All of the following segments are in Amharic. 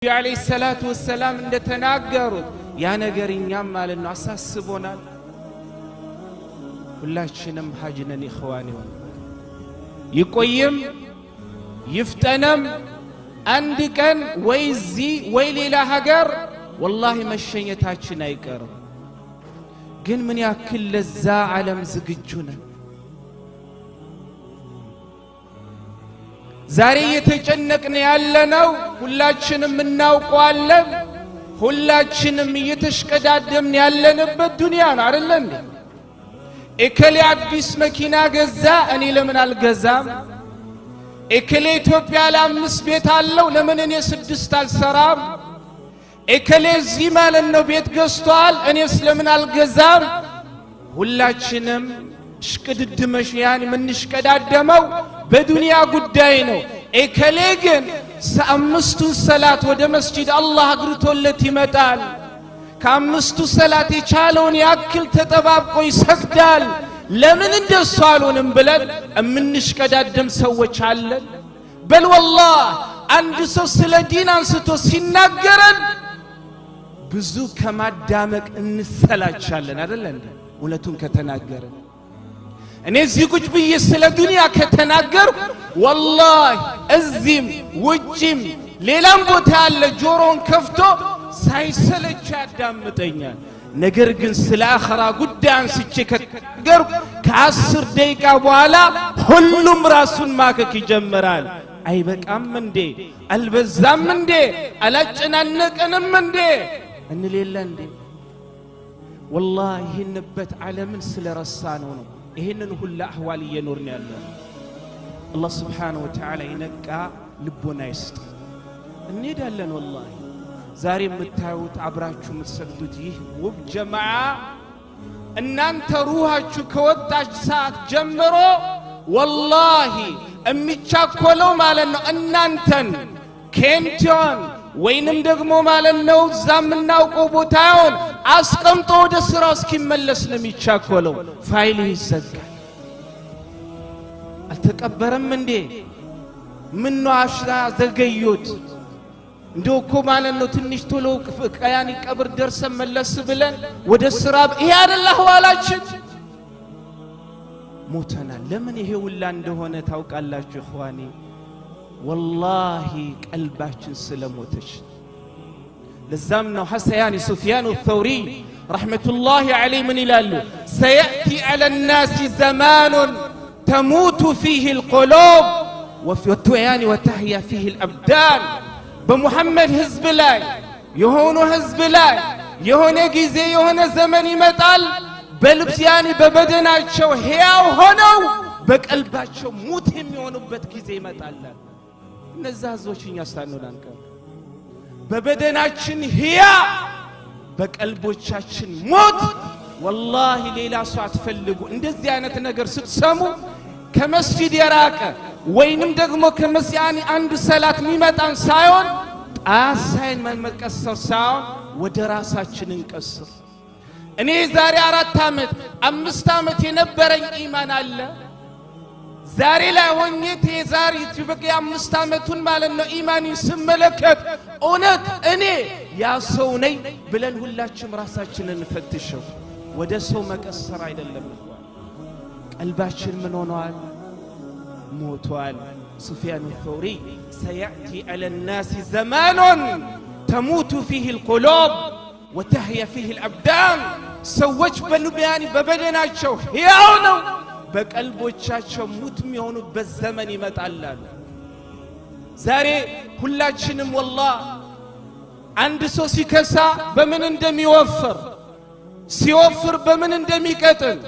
عليه الصلاة والسلام እንደተናገሩት ያ ነገር እኛም ማለት ነው አሳስቦናል ሁላችንም ሐጅነን ኢኽዋኒ ይቆይም ይፍጠነም አንድ ቀን ወይዚ ወይ ሌላ ሀገር والله መሸኘታችን አይቀርም ግን ምን ያክል ለዛ ዓለም ዝግጁ ነን ዛሬ የተጨነቅን ያለነው ሁላችንም እናውቀዋለን ሁላችንም እየተሽቀዳደምን ያለንበት ዱንያ ነው አይደል እንዴ እከሌ አዲስ መኪና ገዛ እኔ ለምን አልገዛም እከሌ ኢትዮጵያ ለአምስት ቤት አለው ለምን እኔ ስድስት አልሰራም እከሌ እዚህ ማለት ነው ቤት ገዝቷል እኔስ ለምን አልገዛም ሁላችንም ሽቅድድመሽ ያን ምንሽቀዳደመው በዱንያ ጉዳይ ነው እከሌ ግን አምስቱ ሰላት ወደ መስጂድ አላህ አግርቶለት ይመጣል ከአምስቱ ሰላት የቻለውን ያክል ተጠባብቆ ይሰግዳል ለምን እንደሱ አሉንም ብለን ምንሽቀዳደም ሰዎች አለን በል والله አንድ ሰው ስለ ዲን አንስቶ ሲናገረን ብዙ ከማዳመቅ እንሰላቻለን አይደል እንዴ ወለቱን ከተናገረን እኔ እዚህ ቁጭ ብዬ ስለ ዱንያ ከተናገርኩ والله እዚህም ውጭም ሌላም ቦታ ያለ ጆሮን ከፍቶ ሳይሰለች ያዳምጠኛል ነገር ግን ስለ አኺራ ጉዳይ አንስቼ ከተናገርኩ ከ10 ደቂቃ በኋላ ሁሉም ራሱን ማከክ ይጀምራል አይበቃም እንዴ አልበዛም እንዴ አላጨናነቀንም እንዴ እንሌለ እንዴ والله ይህንበት ዓለምን ስለረሳነው ነው ይሄንን ሁሉ አህዋል እየኖርን ያለው አላህ Subhanahu Wa Ta'ala ይነቃ ልቦና ይስጥ እንሄዳለን والله ዛሬ የምታዩት አብራችሁ የምትሰግዱት ይህ ውብ ጀማዓ እናንተ ሩሃችሁ ከወጣች ሰዓት ጀምሮ والله የሚቻኮለው ማለት ነው እናንተን ኬንቲዮን ወይንም ደግሞ ማለት ነው ዛምናውቀው ቦታውን አስቀምጦ ወደ ስራው እስኪመለስ ነው የሚቻኮለው ፋይል ይዘጋል አልተቀበረም እንዴ ምን ነው አሽራ ዘገዩት እንደውኮ ማለት ነው ትንሽ ቶሎ ቀያኒ ቀብር ደርሰን መለስ ብለን ወደ ስራ ይሄ አይደለም ሐዋላችን ሞተናል ለምን ይሄ ሁላ እንደሆነ ታውቃላችሁ ኢኽዋኒ والله قلباችን ስለሞተች ለዛም ነው ሐሰያን ሱፊያን الثوري رحمه الله عليه من ይላሉ سياتي على الناس زمان تموت فيه القلوب وتحيا فيه الابدان بمحمد حزب ላይ የሆኑ ህዝብ ላይ የሆነ ጊዜ የሆነ ዘመን ይመጣል በልብስ ያኒ በበደናቸው ሕያው ሆነው በቀልባቸው ሙት የሚሆኑበት ጊዜ ይመጣል እነዛ ህዝቦችኛ ሳንሆናንከ በበደናችን ሕያ በቀልቦቻችን ሞት والله ሌላ ሰው አትፈልጉ እንደዚህ አይነት ነገር ስትሰሙ ከመስጂድ የራቀ ወይንም ደግሞ ከመስያኒ አንድ ሰላት የሚመጣን ሳይሆን ጣሳይን መቀሰር ሳይሆን ወደ ራሳችን እንቀስር እኔ ዛሬ 4 አመት 5 አመት የነበረኝ ኢማን አለ ዛሬ ላይ ሆኜ ተዛሪ ትበቂ 5 አመቱን ማለት ነው ኢማኒ ስመለከት ኦነት እኔ ያ ሰው ነኝ ብለን ሁላችንም ራሳችንን እንፈትሽው ወደ ሰው መቀሰር አይደለም ቀልባችን ምን ሆኗል ሞቷል سفيان الثوري سيأتي على الناس زمان تموت فيه القلوب وتحيا فيه الأبدان سوّج بلبياني ببدناቸው ሕያው ነው በቀልቦቻቸው ሙት የሚሆኑበት ዘመን ይመጣል ዛሬ ሁላችንም والله አንድ ሰው ሲከሳ በምን እንደሚወፍር ሲወፍር በምን እንደሚቀጥል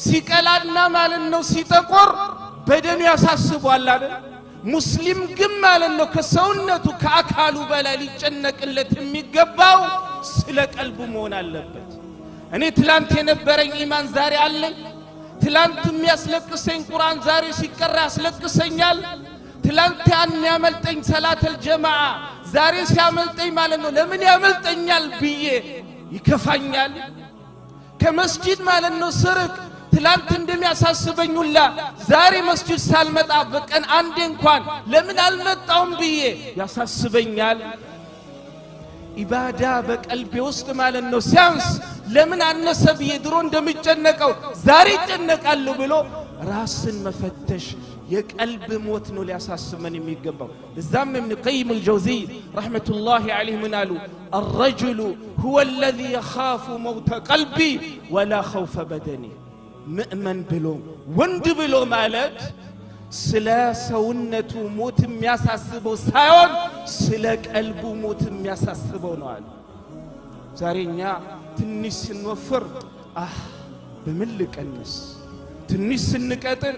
ሲቀላልና ማለት ነው ሲጠቆር በደም ያሳስባል አይደል ሙስሊም ግን ማለት ነው ከሰውነቱ ከአካሉ በላይ ሊጨነቅለት የሚገባው ስለ ቀልቡ መሆን አለበት እኔ ትላንት የነበረኝ ኢማን ዛሬ አለኝ ትላንት የሚያስለቅሰኝ ቁርአን ዛሬ ሲቀራ ያስለቅሰኛል ትላንት ያን ያመልጠኝ ሰላተል ጀማዓ ዛሬ ሲያመልጠኝ ማለት ነው ለምን ያመልጠኛል ብዬ ይከፋኛል ከመስጂድ ማለት ነው ስርቅ ትላንት እንደሚያሳስበኝ ሁላ ዛሬ መስጂድ ሳልመጣ በቀን አንዴ እንኳን ለምን አልመጣውም ብዬ ያሳስበኛል ኢባዳ በቀልቤ ውስጥ ማለት ነው ሲያንስ ለምን አነሰ ብዬ ድሮ እንደምጨነቀው ዛሬ እጨነቃለሁ ብሎ ራስን መፈተሽ የቀልብ ሞት ነው ሊያሳስበን የሚገባው። ለዛም ኢብኑ ቀይም አልጀውዚይ ረሕመቱላሂ ዐለይሂ ምን አሉ? الرجل هو الذي يخاف موت قلبي ولا خوف بدني። ምእመን ብሎ ወንድ ብሎ ማለት ስለ ሰውነቱ ሞት የሚያሳስበው ሳይሆን ስለ ቀልቡ ሞት የሚያሳስበው ነው አለ። ዛሬኛ ትንሽ ስንወፍር በምን ልቀንስ፣ ትንሽ ስንቀጥን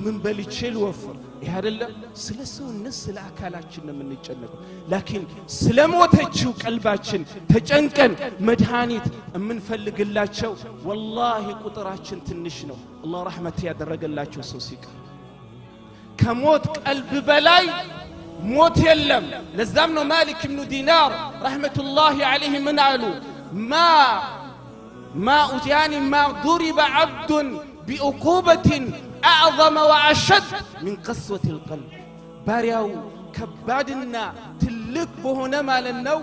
ምን በልቼ ልወፍር፣ ይሄ አይደለም። ስለ ሰውነት ስለ አካላችን ነው የምንጨነቀው። ላኪን ስለ ሞተችው ቀልባችን ተጨንቀን መድኃኒት የምንፈልግላቸው ወላሂ ቁጥራችን ትንሽ ነው። አላህ ረሕመት ያደረገላቸው ሰው ሲቀር ከሞት ቀልብ በላይ ሞት የለም። ለዛም ነው ማሊክ ኢብኑ ዲናር ረሕመቱላሂ ዐለይሂ ምን አሉ? ማ ضرب عبد بعقوبة أعظم وأشد من قسوة القلب። ባሪያው ከባድና ትልቅ በሆነ ማለት ነው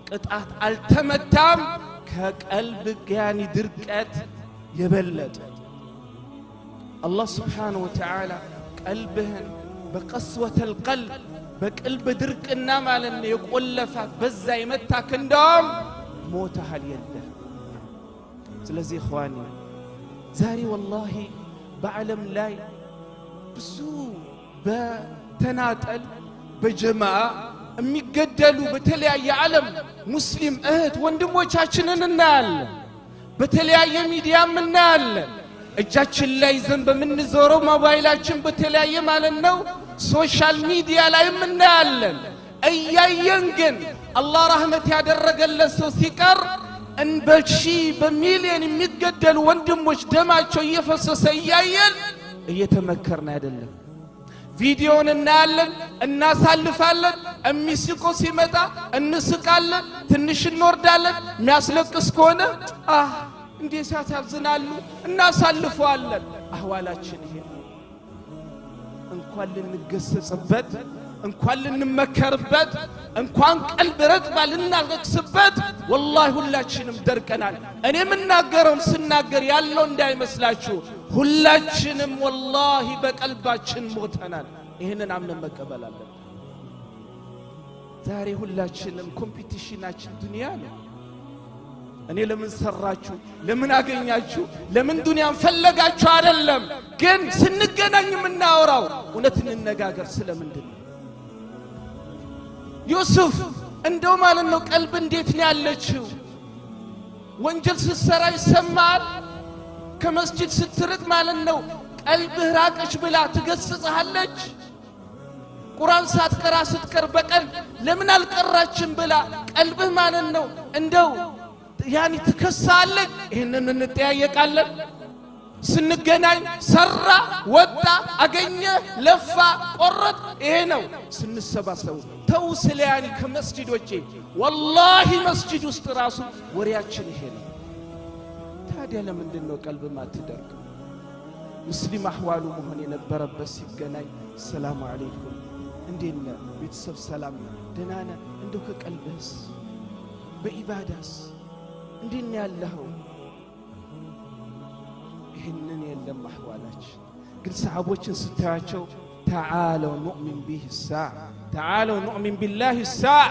ቅጣት አልተመታም ከቀልብ ጋኒ ድርቀት የበለጠ። الله سبحانه وتعالى قلبهن بقسوة القلب بقلب درقنا مالن يقولفات بزا يمتاك اندوم موتها اليده. سلازي اخواني زاري والله بعلم لاي بسو بتناتل بجماعة የሚገደሉ በተለያየ ዓለም ሙስሊም እህት ወንድሞቻችንን እናያለን። በተለያየ ሚዲያም እናያለን። እጃችን ላይ ዘን በመንዞረው ሞባይላችን በተለያየ ማለት ነው ሶሻል ሚዲያ ላይ እናያለን። እያየን ግን አላህ ረህመት ያደረገለት ሰው ሲቀር እንበሺ በሚሊዮን የሚገደሉ ወንድሞች ደማቸው እየፈሰሰ እያየን እየተመከርን አይደለም። ቪዲዮን እናያለን፣ እናሳልፋለን። እሚስቆ ሲመጣ እንስቃለን፣ ትንሽ እንወርዳለን። የሚያስለቅስ ከሆነ እንዴት ያሳዝናሉ እናሳልፈዋለን። አህዋላችን ይሄ እንኳን ልንገሰጽበት፣ እንኳን ልንመከርበት፣ እንኳን ቀልብ ረጥባ ልናለቅስበት ወላሂ ሁላችንም ደርቀናል። እኔ ምናገረውም ስናገር ያለው እንዳይመስላችሁ ሁላችንም ወላሂ በቀልባችን ሞተናል። ይሄንን አምነን መቀበል አለብን። ዛሬ ሁላችንም ኮምፒቲሽናችን ዱንያ ነው። እኔ ለምን ሰራችሁ፣ ለምን አገኛችሁ፣ ለምን ዱንያን ፈለጋችሁ አይደለም። ግን ስንገናኝ የምናወራው እውነት እንነጋገር ስለምንድን ነው። ዩሱፍ እንደው ማለት ነው ቀልብ እንዴት ነው ያለችው? ወንጀል ስትሰራ ይሰማል። ከመስጂድ ስትርቅ ማለት ነው ቀልብህ ራቀች ብላ ትገስጽሃለች። ቁርአን ሳትቀራ ስትቀር በቀን ለምን አልቀራችም ብላ ቀልብህ ማለት ነው እንደው ያኒ ትከሳለች። ይሄንን እንጠያየቃለን። ስንገናኝ ሰራ፣ ወጣ፣ አገኘ፣ ለፋ፣ ቆረጥ ይሄ ነው ስንሰባሰቡ። ተው ስለያኒ ከመስጂዶቼ ወላሂ መስጂድ ውስጥ ራሱ ወሬያችን ይሄ ነው። ታዲያ ለምንድን ነው ቀልብ ማትደርቅ? ሙስሊም አህዋሉ መሆን የነበረበት ሲገናኝ ሰላም አለይኩም እንዴት ነህ ቤተሰብ ሰላም ደህና ነህ እንደው ከቀልብህስ በኢባዳስ እንዴት ነው ያለኸው? ይህንን የለም አህዋላችን። ግን ሰሃቦችን ስታያቸው ተዓለው ኑእሚን ቢህ ሳዕ ተዓለው ኑእሚን ቢላህ ሳዕ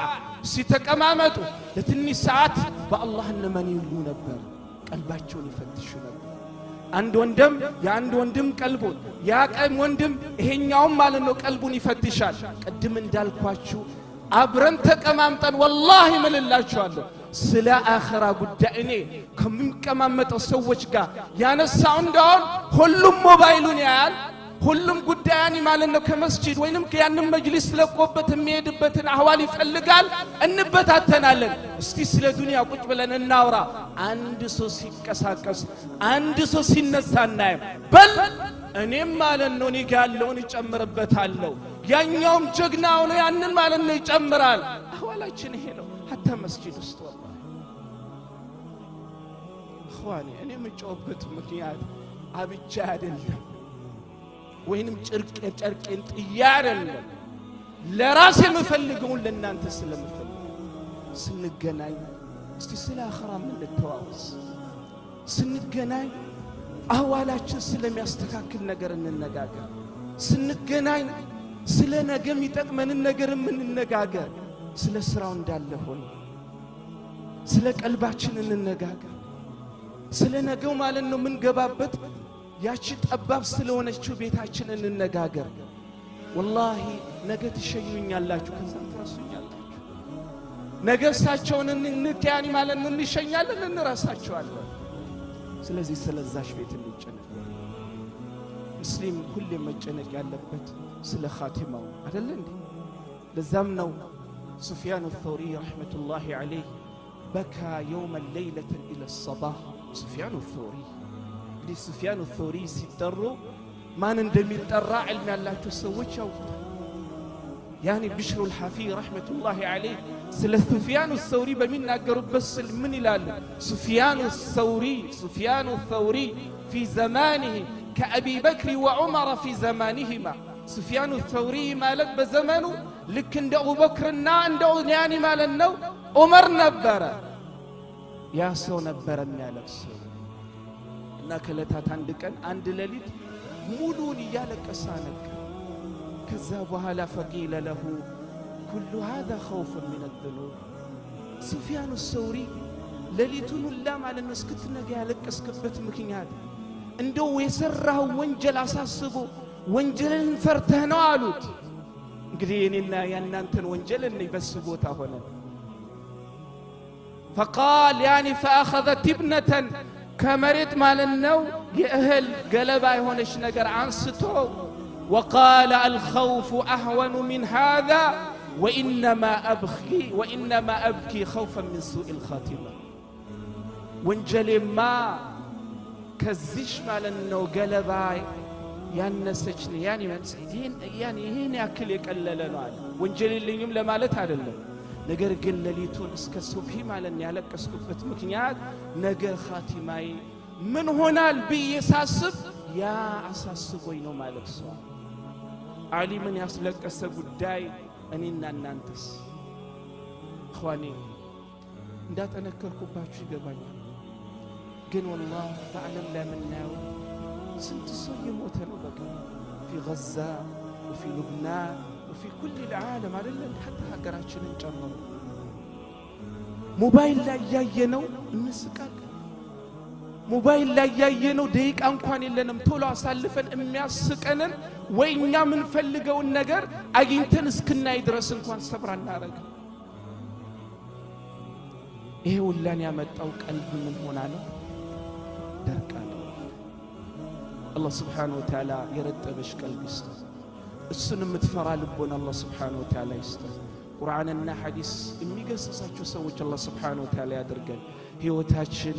ሲተቀማመጡ ለትንሽ ሰዓት በአላህ እንመን ይሉ ነበር። ቀልባቸውን ይፈትሹ ነበር። አንድ ወንድም የአንድ ወንድም ቀልቡን ያቀም ወንድም ይሄኛውም ማለት ነው ቀልቡን ይፈትሻል። ቅድም እንዳልኳችሁ አብረን ተቀማምጠን ወላሂ ምልላችኋለሁ ስለ አኺራ ጉዳይ እኔ ከሚቀማመጠው ሰዎች ጋር ያነሳው እንደሆን ሁሉም ሞባይሉን ያያል። ሁሉም ጉዳያኒ ማለት ነው ከመስጂድ ወይንም ከያንን መጅሊስ ለቆበት የሚሄድበትን አህዋል ይፈልጋል። እንበታተናለን። እስቲ ስለ ዱንያ ቁጭ ብለን እናውራ። አንድ ሰው ሲቀሳቀስ አንድ ሰው ሲነሳ እናየው። በል እኔም ማለት ነው እኔ ጋር ያለውን ይጨምርበታለሁ፣ ያኛውም ጀግናው ነው ያንን ማለት ነው ይጨምራል። አህዋላችን ይሄ ነው። ሐታ መስጂድ ውስጥ ወላሂ እخواني እኔ የምጮህበት ምክንያት አብቻ አይደለም ወይንም ጨርቄን ጥያ አይደለም። ለራሴ የምፈልገውን ለእናንተ ስለምፈልግ ስንገናኝ እስቲ ስለ አኺራ ምን ተዋውስ ስንገናኝ አህዋላችን ስለሚያስተካክል ነገር እንነጋገር ስንገናኝ ስለ ነገ የሚጠቅመን ነገር እንነጋገር ስለ ስራው እንዳለ ሆነ ስለ ቀልባችን እንነጋገር ስለ ነገው ማለት ነው ምን ገባበት ያቺ ጠባብ ስለሆነችው ቤታችን እንነጋገር والله ነገ ትሸኙኛላችሁ ከዛም ትረሱኛላችሁ ነገሳቸውን እንንካያኒ ማለት ነው እንሸኛለን እንራሳቸዋለን ስለዚህ ስለዛሽ ቤት እንጨነቅ ሙስሊም ሁሉ መጨነቅ ያለበት ስለ ኻቲማው አይደል እንዴ ለዛም ነው ሱፊያን الثوري رحمه الله عليه بكى يوم الليله الى الصباح ሱፊያን الثوري دي ሱፊያን الثوري ሲጠሩ ማን እንደሚጠራ علم ያላችሁ ሰዎች ያውቁታል يعني بشر الحافي رحمه الله عليه سل سفيان الثوري بمناغربس من يلال سفيان الثوري في زمانه كأبي بكر وعمر في زمانهما سفيان الثوري مالك بزمانه لك عند أبو بكرنا عند يعني مالنو عمر نبر يا سو نبر مالك سو ناكلتات عندك عند ليلة مولون يالك أسانك كذابها لا فقيل له كل هذا خوف من الذنوب سفيان الثوري لليتون اللام على الناس كتنا قالك اسكبت مكينات اندو يسره وانجل اساسبو وانجل فرتهنا علوت قريننا يا نانتن وانجل اني بسبوتا هنا فقال يعني فاخذت ابنه كمرت مال النو يأهل قلبا يهونش نقر عنستو وقال الخوف أهون من هذا وإنما أبكي خوفا من سوء الخاتمة وانجلي ما كزيش مال انه قلباي يانسجني يعني هنا اكل يقللنا وانجلي اللي يملا مالت አይደለም ነገር ግን ለሊቱን እስከ ሱብሂ ማለት ያለቀስኩበት ምክንያት ነገ ኻቲማይ ምን ሆናል በየሳስብ ያ አሳስቦኝ ነው ማለት ነው አሊ ምን ያስለቀሰ ጉዳይ እኔና እናንተስ ኸዋኒ እንዳተነከርኩባችሁ ይገባኛል ግን والله بعلم لا مناو سنت ሰው የሞተ ነው በቃ في غزة وفي لبنان وفي كل العالم አይደለም حتى ሀገራችንን ጨምሮ ሞባይል ላይ ያየነው እንስቃቅ ሞባይል ላይ ያየነው ደቂቃ እንኳን የለንም ቶሎ አሳልፈን የሚያስቀንን ወይኛ ምን ፈልገው ነገር አግኝተን እስክናይ ድረስ እንኳን ሰብራ እናረግ ይሄ ሁላን ያመጣው ቀልብ ምን ሆና ነው ደርቃለ الله سبحانه وتعالى يرتبش قلب يسته እሱን የምትፈራ ልቦና الله سبحانه وتعالى ይስጠን ቁርአንና ሐዲስ የሚገስጻቸው ሰዎች الله سبحانه وتعالى ያድርገን ህይወታችን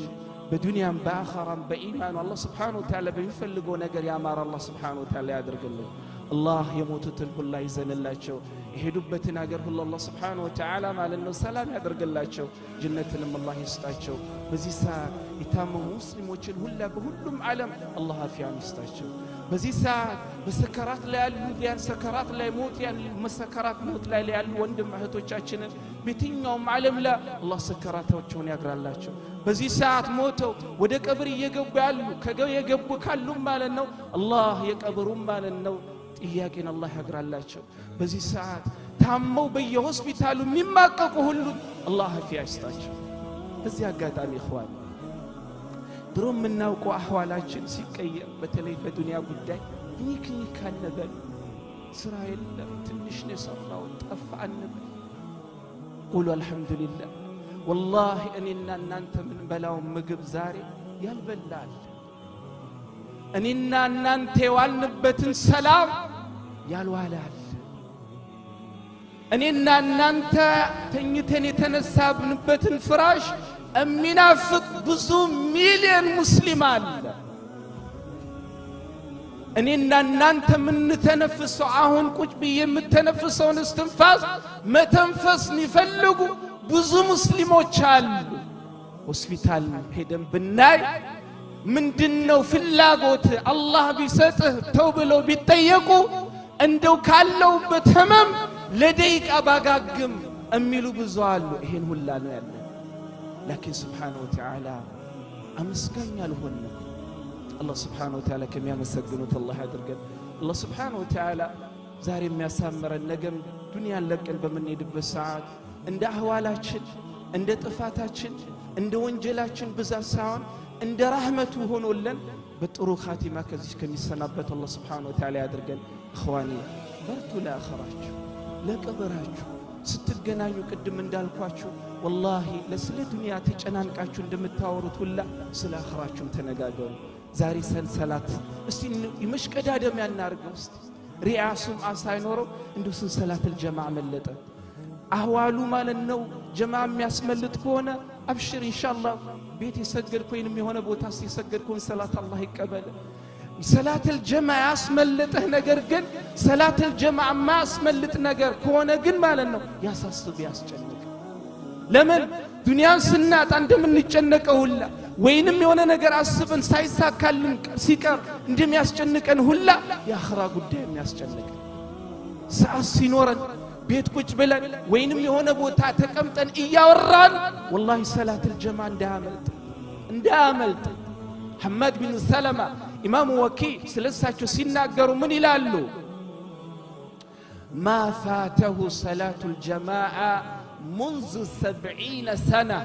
በዱንያም በአኺራም በኢማን الله سبحانه وتعالى በሚፈልገው ነገር ያማረ الله سبحانه وتعالى ያድርገልን الله የሞቱትን ሁሉ ይዘንላቸው ይሄዱበትን ሀገር ሁሉ الله سبحانه وتعالى ማለት ነው ሰላም ያድርግላቸው ጀነትንም الله ይስጣቸው በዚህ ሰዓት የታመሙ ሙስሊሞችን ሁሉ በሁሉም ዓለም الله አፊያን ይስጣቸው በዚህ ሰዓት በሰከራት ላይ ያሉ ሰከራት ላይ ሞት ያሉ መሰከራት ሞት ላይ ያሉ ወንድም እህቶቻችንን በየትኛውም ዓለም ላይ الله ሰከራታቸውን ያግራላቸው በዚህ ሰዓት ሞተው ወደ ቀብር እየገቡ ያሉ የገቡ ካሉ ማለት ነው الله የቀብሩም ማለት ነው ጥያቄን الله ያግራላቸው በዚህ ሰዓት ታመው በየሆስፒታሉ የሚማቀቁ ሁሉ الله አፊያ ይስጣቸው በዚህ አጋጣሚ ኢኽዋን ድሮም እናውቀው አህዋላችን ሲቀየር በተለይ በዱንያ ጉዳይ ኒክኒ ካነበል ስራ የለም ትንሽ ነው ሰራው ጠፋን ቁሉ አልহামዱሊላህ والله እኔና እናንተ ምን በላው ምግብ ዛሬ ያልበላል እኔና እናንተ ዋልንበትን ሰላም ያልዋላል እኔና እናንተ ተኝተን የተነሳብንበትን ፍራሽ የሚናፍቅ ብዙ ሚሊዮን ሙስሊም አለ እኔና እናንተ ምን ተነፍሰው አሁን ቁጭ በየምተነፍሰውን እስትንፋስ መተንፈስ የሚፈልጉ ብዙ ሙስሊሞች አሉ ሆስፒታል ሄደን ብናይ ምንድነው ፍላጎት አላህ ቢሰጥህ ተው ብለው ቢጠየቁ እንደው ካለው በተመም ለደቂቃ ባጋግም እሚሉ ብዙ አሉ። ይሄን ሁላ ነው ያለ። ላኪን ሱብሓነሁ ወተዓላ አመስጋኝ አልሆንም። አላህ ሱብሓነሁ ወተዓላ ከሚያመሰግኑት አላህ ያድርገን። አላህ ሱብሓነሁ ወተዓላ ዛሬ የሚያሳምረን ነገም ዱንያን ለቀን በምንሄድበት ሰዓት እንደ አህዋላችን እንደ ጥፋታችን እንደ ወንጀላችን ብዛት ሳይሆን እንደ ረህመቱ ሆኖልን በጥሩ ኻቲማ ከዚህ ከሚሰናበት አላህ ሱብሓነሁ ወተዓላ ያድርገን። እኽዋኒ በርቱ ለአኺራችሁ ለቀብራችሁ ስትገናኙ ቅድም እንዳልኳችሁ ወላሂ ለስለ ዱንያ ተጨናንቃችሁ እንደምታወሩት ሁላ ስለ አኺራችሁም ተነጋገሩ። ዛሬ ሰንሰላት እስቲ ይመሽቀዳደም ያናርገው እስቲ ሪያሱም ሳይኖረው እንደው ሰንሰላተል ጀማዓ መለጠ አህዋሉ ማለት ነው። ጀማዓ የሚያስመልጥ ከሆነ አብሽር ኢንሻአላህ ቤት የሰገድኩ ወይንም የሆነ ቦታ የሰገድኩን ሰላት አላህ ይቀበል። ሰላተል ጀማዓ ያስመልጥህ ነገር ግን ሰላተል ጀማዓ ማስመልጥ ነገር ከሆነ ግን ማለት ነው ያሳስብ ያስጨንቅ። ለምን ዱንያን ስናጣ እንደምንጨነቀው ሁላ ወይንም የሆነ ነገር አስበን ሳይሳካልን ሲቀር እንደሚያስጨንቀን ሁላ የአኺራ ጉዳይ የሚያስጨንቅ ሰዓት ሲኖረን ቤት ቁጭ ብለን ወይንም የሆነ ቦታ ተቀምጠን እያወራን ወላሂ ሰላተል ጀማዓ እንዳያመልጥ ሐማድ ቢን ሰለማ ኢማሙ ወኪዕ ስለሳቸው ሲናገሩ ምን ይላሉ? ማ ፋተሁ ሰላቱል ጀማዓ منذ 70 سنة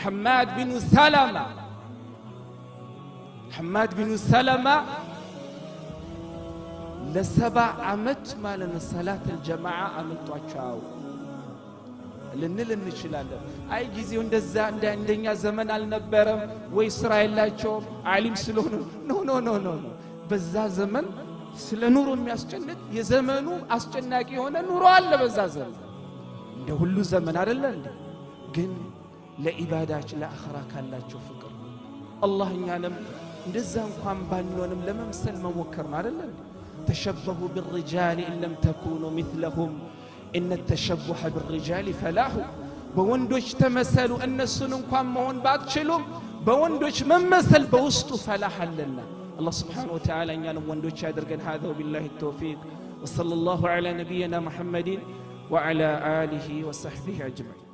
حماد بن سلمة ل7 ዓመት ማለት ነው ሰላተል ጀማዓ አመልጧቸው ልንል እንችላለን። አይ ጊዜው እንደዛ እንደኛ ዘመን አልነበረም ወይ ስራ የላቸውም ዓሊም ስለሆኑ ኖ በዛ ዘመን ስለ ኑሮ የሚያስጨንቅ የዘመኑ አስጨናቂ የሆነ ኑሮ አለ በዛ ዘመን እንደ ሁሉ ዘመን አይደለም። ግን ለኢባዳችን ለአኺራ ካላቸው ፍቅር አላህ እኛንም እንደዛ እንኳን ባንሆንም ለመምሰል መሞከር ነው አይደለም። ተሸበሁ بالرجال ان لم تكونوا مثلهم ان التشبه بالرجال فلاح በወንዶች ተመሰሉ እነሱን እንኳን መሆን ባትችሉም በወንዶች መመሰል በውስጡ ፈላህ አለና አላህ Subhanahu Wa Ta'ala እኛንም ወንዶች ያድርገን። هذا وبالله التوفيق وصلى الله على نبينا محمد وعلى آله وصحبه أجمعين.